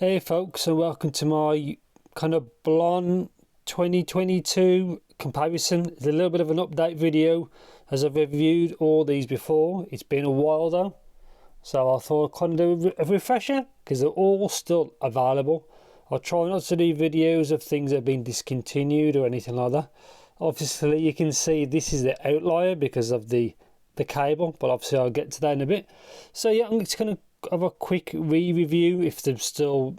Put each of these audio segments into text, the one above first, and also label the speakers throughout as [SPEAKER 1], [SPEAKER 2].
[SPEAKER 1] Hey folks, and welcome to my kind of Blon 2022 comparison. It's a little bit of an update video as I've reviewed all these before. It's been a while though, so I thought I'd kind of do a refresher because they're all still available. I'll try not to do videos of things that have been discontinued or anything like that. Obviously you can see this is the outlier because of the cable, but obviously I'll get to that in a bit. So yeah, I'm just going to have a quick re-review if they're still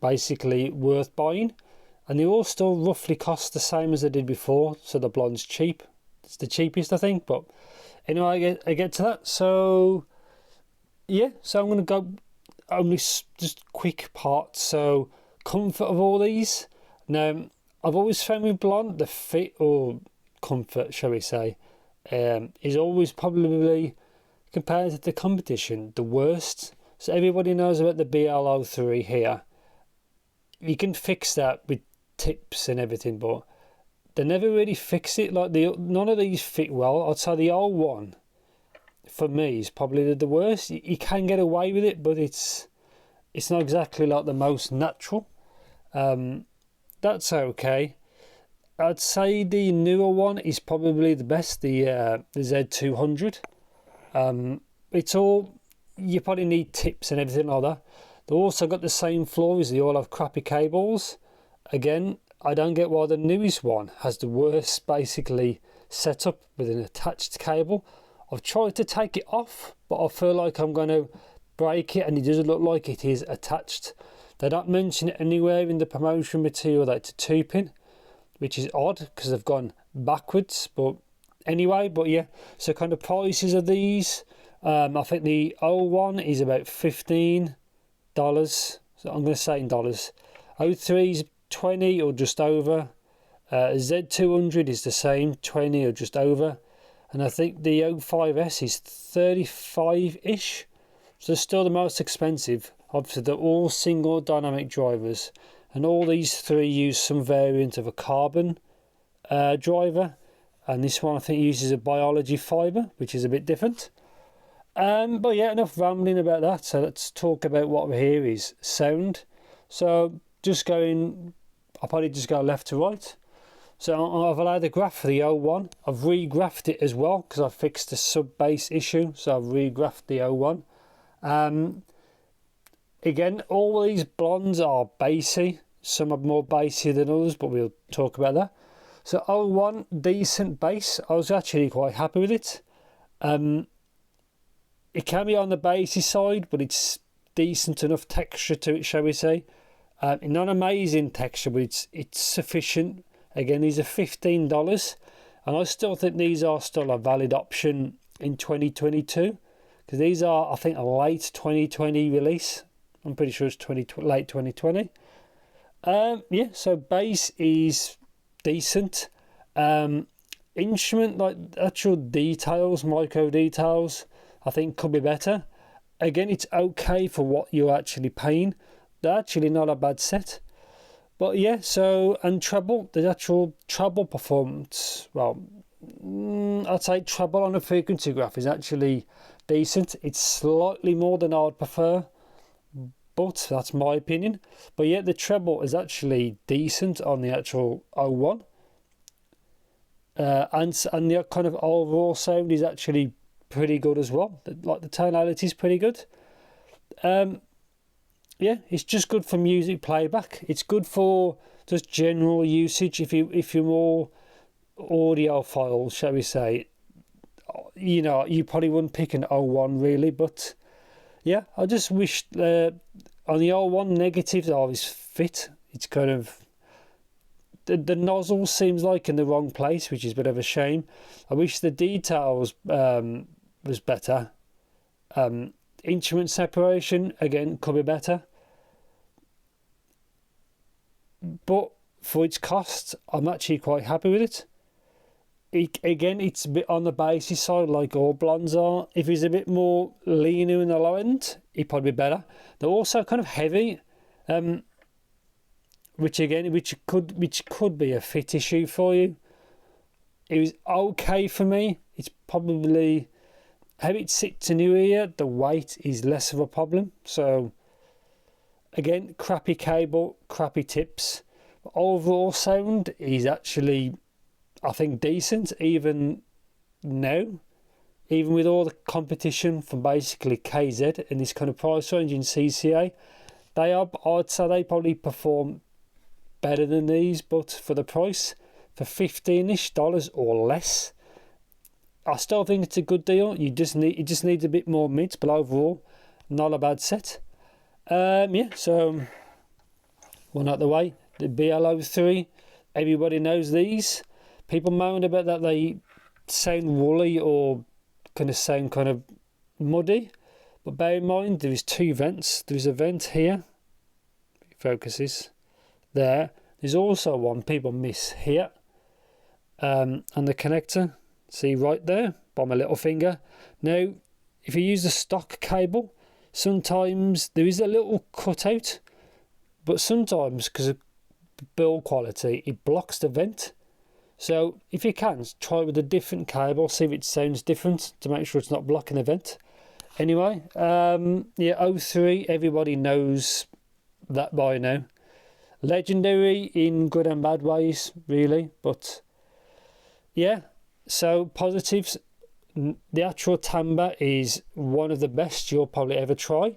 [SPEAKER 1] basically worth buying, and they all still roughly cost the same as they did before. So the Blon's cheap, it's the cheapest I think, but anyway I get to that. So yeah, so I'm going to go only just quick parts. So comfort of all these. Now I've always found with Blon the fit, or comfort shall we say, is always probably, compared to the competition, the worst. So everybody knows about the BL-03 here. You can fix that with tips and everything, but they never really fix it. Like none of these fit well. I'd say the 01 for me is probably the worst. You can get away with it, but it's not exactly like the most natural. That's okay. I'd say the newer one is probably the best, the Z200. It's all, you probably need tips and everything like that. They also got the same flaw as they all have crappy cables. Again, I don't get why the newest one has the worst basically setup with an attached cable. I've tried to take it off, but I feel like I'm going to break it, and it doesn't look like it is attached. They don't mention it anywhere in the promotion material that it's a 2-pin, which is odd because they've gone backwards. But anyway, but yeah, so kind of prices of these, I think the 01 is about $15, so I'm going to say in dollars. 03 is 20 or just over. Z200 is the same, 20 or just over, and I think the 05S is 35-ish, so still the most expensive. Obviously they're all single dynamic drivers, and all these three use some variant of a carbon driver, and this one I think uses a biology fibre, which is a bit different. But yeah, enough rambling about that. So let's talk about what we hear is sound. So just going, I'll probably just go left to right. So I've allowed the graph for the 01. I've re-graphed it as well because I fixed the sub-bass issue, so I've re-graphed the 01. Again, all these Blons are bassy. Some are more bassy than others, but we'll talk about that. So 01, decent bass. I was actually quite happy with it. It can be on the bassy side, but it's decent enough texture to it, shall we say. Not amazing texture, but it's sufficient. Again, these are $15, and I still think these are still a valid option in 2022, because these are, I think, a late 2020 release. I'm pretty sure it's late 2020. Yeah, so bass is decent. Instrument, like actual details, micro details, I think could be better. Again, it's okay for what you're actually paying. They're actually not a bad set. But yeah, so, and treble, the actual treble performance, well, I'd say treble on a frequency graph is actually decent. It's slightly more than I would prefer, but that's my opinion. But yeah, the treble is actually decent on the actual 01. And the kind of overall sound is actually pretty good as well. Like the tonality is pretty good. Yeah, it's just good for music playback. It's good for just general usage. If you're more audiophile, shall we say, you know, you probably wouldn't pick an 01 really. But yeah, I just wish on the 01 negatives are always fit. It's kind of the nozzle seems like in the wrong place, which is a bit of a shame. I wish the details was better. Instrument separation again could be better, but for its cost I'm actually quite happy with it. Again, it's a bit on the bassy side like all Blons are. If he's a bit more leaner in the low end, he'd probably be better. They're also kind of heavy, which could be a fit issue for you. It was okay for me. It's probably how it sits in your ear, the weight is less of a problem. So again, crappy cable, crappy tips. But overall sound is actually, I think, decent even now. Even with all the competition from basically KZ in this kind of price range in CCA, I'd say they probably perform better than these, but for the price, for $15-ish or less, I still think it's a good deal. It just needs a bit more mids, but overall, not a bad set. Yeah, so one out the way. The BL-03, everybody knows these. People moan about that they sound woolly or sound kind of muddy, but bear in mind there is two vents. There is a vent here, it focuses there. There's also one people miss here, and the connector, see right there by my little finger. Now if you use the stock cable, sometimes there is a little cutout, but sometimes because of build quality it blocks the vent. So if you can, try with a different cable, see if it sounds different to make sure it's not blocking the vent. Anyway, yeah, 03, everybody knows that by now. Legendary in good and bad ways, really. But yeah, so positives. The actual timbre is one of the best you'll probably ever try.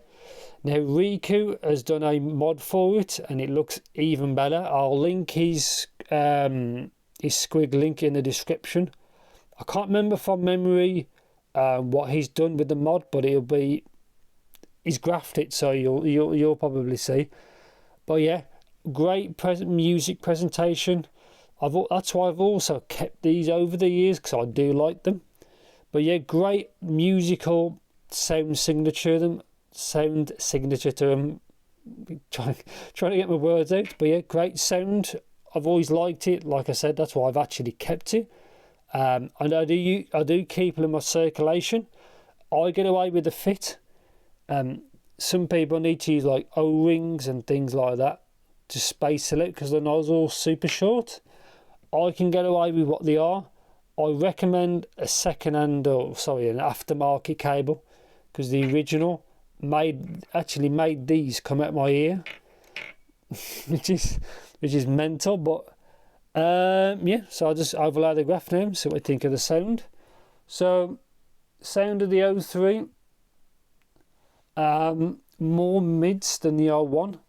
[SPEAKER 1] Now Riku has done a mod for it and it looks even better. I'll link his squig link in the description. I can't remember from memory what he's done with the mod, but he's graphed it, so you'll probably see. But yeah, great music presentation. That's why I've also kept these over the years, because I do like them. But yeah, great musical sound signature to them. Trying to get my words out, but yeah, great sound. I've always liked it. Like I said, that's why I've actually kept it. And I do keep it in my circulation. I get away with the fit. Some people need to use like O-rings and things like that to space it out because the nozzle's super short. I can get away with what they are. I recommend a an aftermarket cable, because the original actually made these come out my ear, which is mental. But yeah, so I'll just overlay the graph now, so what I think of the sound. So sound of the 03, more mids than the 01.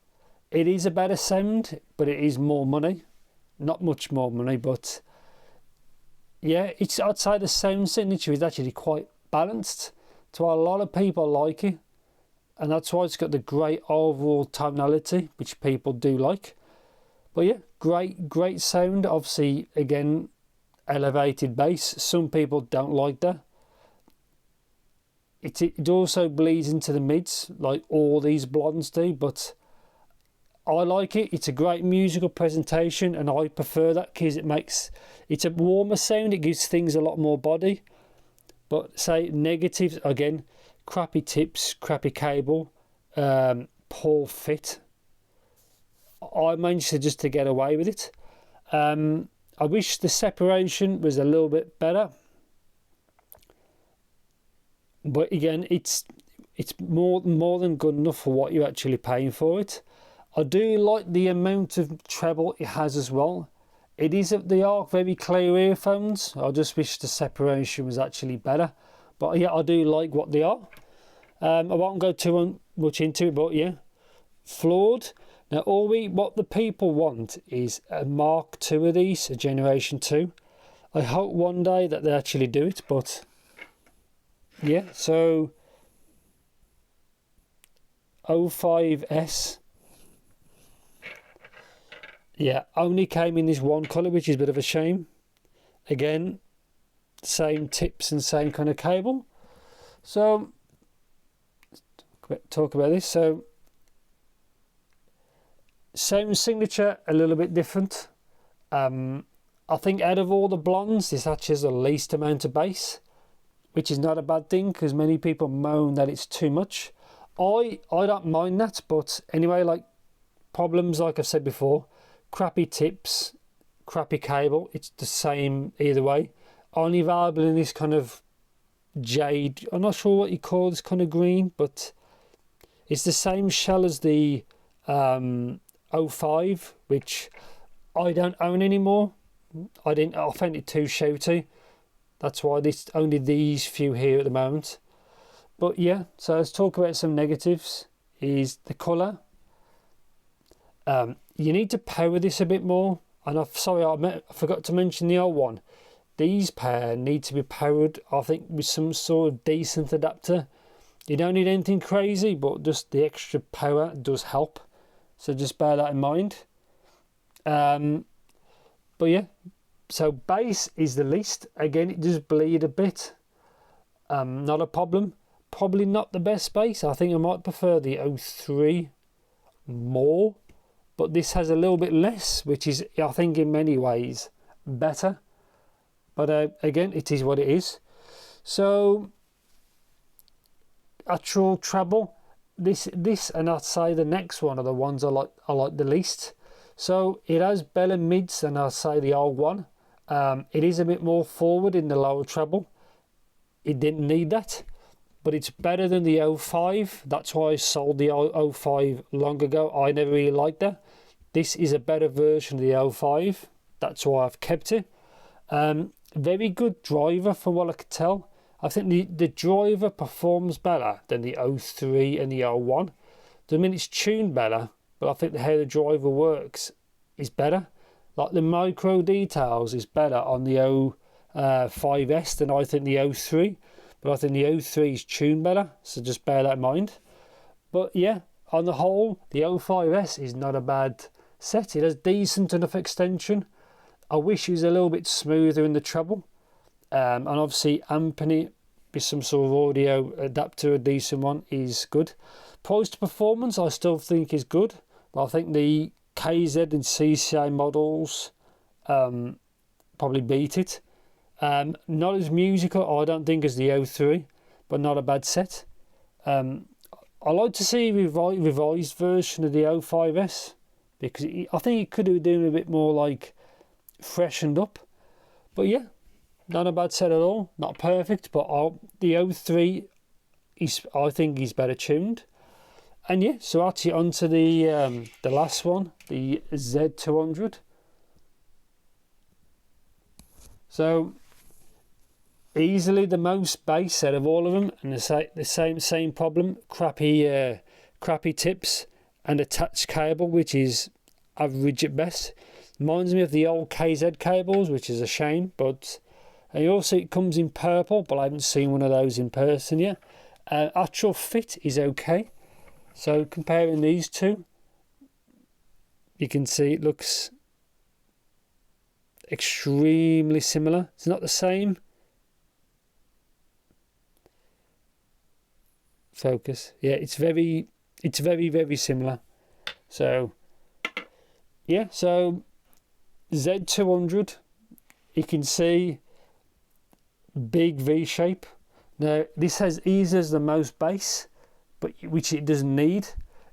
[SPEAKER 1] It is a better sound, but it is more money. Not much more money, but yeah, I'd say the sound signature is actually quite balanced. So a lot of people like it, and that's why it's got the great overall tonality, which people do like. But yeah, great sound. Obviously, again, elevated bass. Some people don't like that. It also bleeds into the mids, like all these Blons do, but I like it. It's a great musical presentation, and I prefer that because it's a warmer sound. It gives things a lot more body. But say negatives, again, crappy tips, crappy cable, poor fit. I managed just to get away with it. I wish the separation was a little bit better. But again, it's more than good enough for what you're actually paying for it. I do like the amount of treble it has as well. They are very clear earphones. I just wish the separation was actually better. But yeah, I do like what they are. I won't go too much into it, but yeah, flawed. Now, what the people want is a Mark II of these, a Generation 2. I hope one day that they actually do it, but yeah, so 05S. Yeah, only came in this one colour, which is a bit of a shame. Again, same tips and same kind of cable. So, talk about this. So, same signature, a little bit different. I think out of all the Blons, this actually has the least amount of bass, which is not a bad thing because many people moan that it's too much. I don't mind that, but anyway, like problems, like I've said before, crappy tips, crappy cable, it's the same either way. Only available in this kind of jade, I'm not sure what you call this kind of green, but it's the same shell as the 05, which I don't own anymore. I found it too shouty. That's why only these few here at the moment. But yeah, so let's talk about some negatives. Is the colour. You need to power this a bit more. And I forgot to mention the old one. These pair need to be powered, I think, with some sort of decent adapter. You don't need anything crazy, but just the extra power does help. So just bear that in mind. But yeah, so bass is the least. Again, it does bleed a bit. Not a problem. Probably not the best bass. I think I might prefer the 03 more. But this has a little bit less, which is, I think, in many ways better. But again, it is what it is. So, actual treble, this, and I'd say the next one are the ones I like the least. So it has better mids than I'd say the old one. It is a bit more forward in the lower treble. It didn't need that, but it's better than the 05. That's why I sold the 05 long ago. I never really liked that. This is a better version of the 05. That's why I've kept it. Very good driver from what I could tell. I think the driver performs better than the 03 and the 01. I mean, it's tuned better, but I think how the driver works is better. Like the micro details is better on the 05S than I think the 03. But I think the 03 is tuned better, so just bear that in mind. But yeah, on the whole, the 05S is not a bad set. It has decent enough extension. I wish it was a little bit smoother in the treble. And obviously amping it with some sort of audio adapter, a decent one, is good. Price to performance I still think is good, but I think the KZ and CCA models probably beat it. Not as musical, I don't think, as the 03, but not a bad set. I like to see a revised version of the 05S, because I think it could have been a bit more like freshened up. But yeah, not a bad set at all. Not perfect, but the 03 I think is better tuned. And yeah, so actually onto the last one, the Z200. So easily the most bass out of all of them, and the same problem: crappy tips and attached cable, which is average at best. Reminds me of the old KZ cables, which is a shame. But and also it comes in purple, but I haven't seen one of those in person yet. Actual fit is okay. So comparing these two, you can see it looks extremely similar. It's not the same. Focus. Yeah, it's very similar. So yeah, so Z200, you can see big V shape. Now this has ease as the most bass, but which it doesn't need.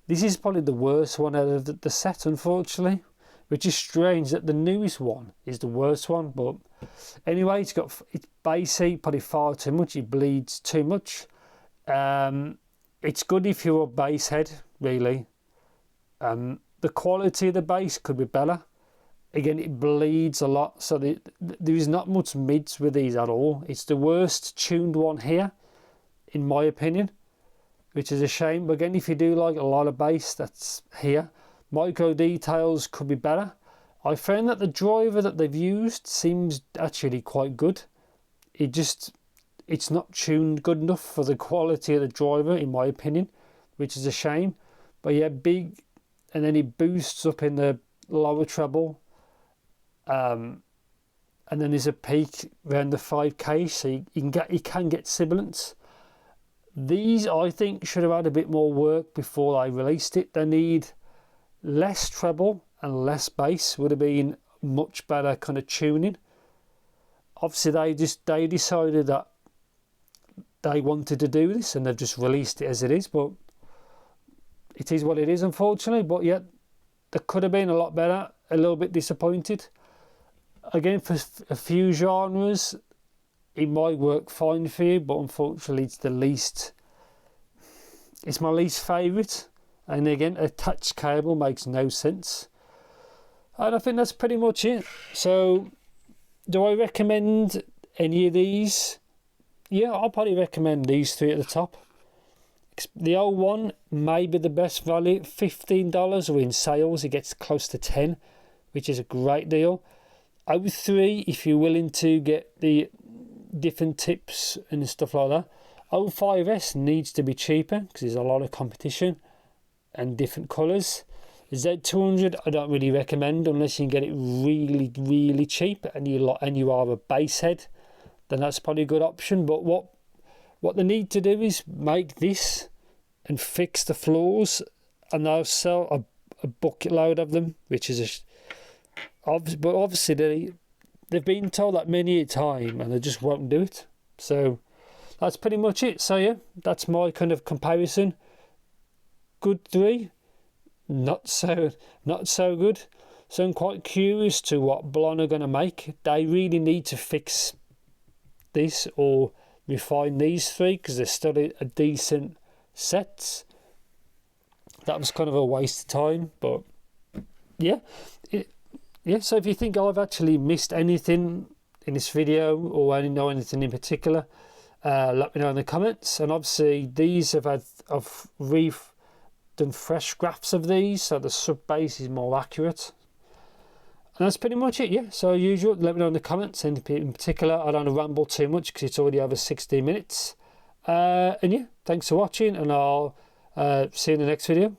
[SPEAKER 1] This is probably the worst one out of the set, unfortunately, which is strange that the newest one is the worst one. But anyway, it's bassy, probably far too much. It bleeds too much. It's good if you're a bass head, really. The quality of the bass could be better. Again, it bleeds a lot, so there is not much mids with these at all. It's the worst tuned one here, in my opinion, which is a shame. But again, if you do like a lot of bass, that's here. Micro details could be better. I found that the driver that they've used seems actually quite good. It's not tuned good enough for the quality of the driver, in my opinion, which is a shame. But yeah, big, and then it boosts up in the lower treble. And then there's a peak around the 5K, so you can get sibilance. These, I think, should have had a bit more work before I released it. They need less treble and less bass. Would have been much better kind of tuning. Obviously, they decided that they wanted to do this, and they've just released it as it is. But it is what it is, unfortunately. But yeah, there could have been a lot better. A little bit disappointed. Again, for a few genres, it might work fine for you, but unfortunately it's my least favourite. And again, attached cable makes no sense. And I think that's pretty much it. So do I recommend any of these? Yeah, I'll probably recommend these three at the top. The 01 may be the best value, $15, or in sales it gets close to 10, which is a great deal. 03, if you're willing to get the different tips and stuff like that. 05S needs to be cheaper because there's a lot of competition and different colours. Z200 I don't really recommend unless you can get it really cheap and you are a base head, then that's probably a good option. But what they need to do is make this and fix the flaws, and they'll sell a bucket load of them, which is but obviously they've been told that many a time and they just won't do it. So that's pretty much it. So yeah, that's my kind of comparison. Good 3, not so good. So I'm quite curious to what Blon are going to make. They really need to fix this or refine these 3 because they're still a decent sets. That was kind of a waste of time, but yeah. So if you think I've actually missed anything in this video or I know anything in particular, let me know in the comments. And obviously these I've done fresh graphs of these, so the sub base is more accurate. And that's pretty much it. Yeah, so as usual, let me know in the comments. And in particular, I don't want to ramble too much because it's already over 16 minutes. And yeah, thanks for watching, and I'll see you in the next video.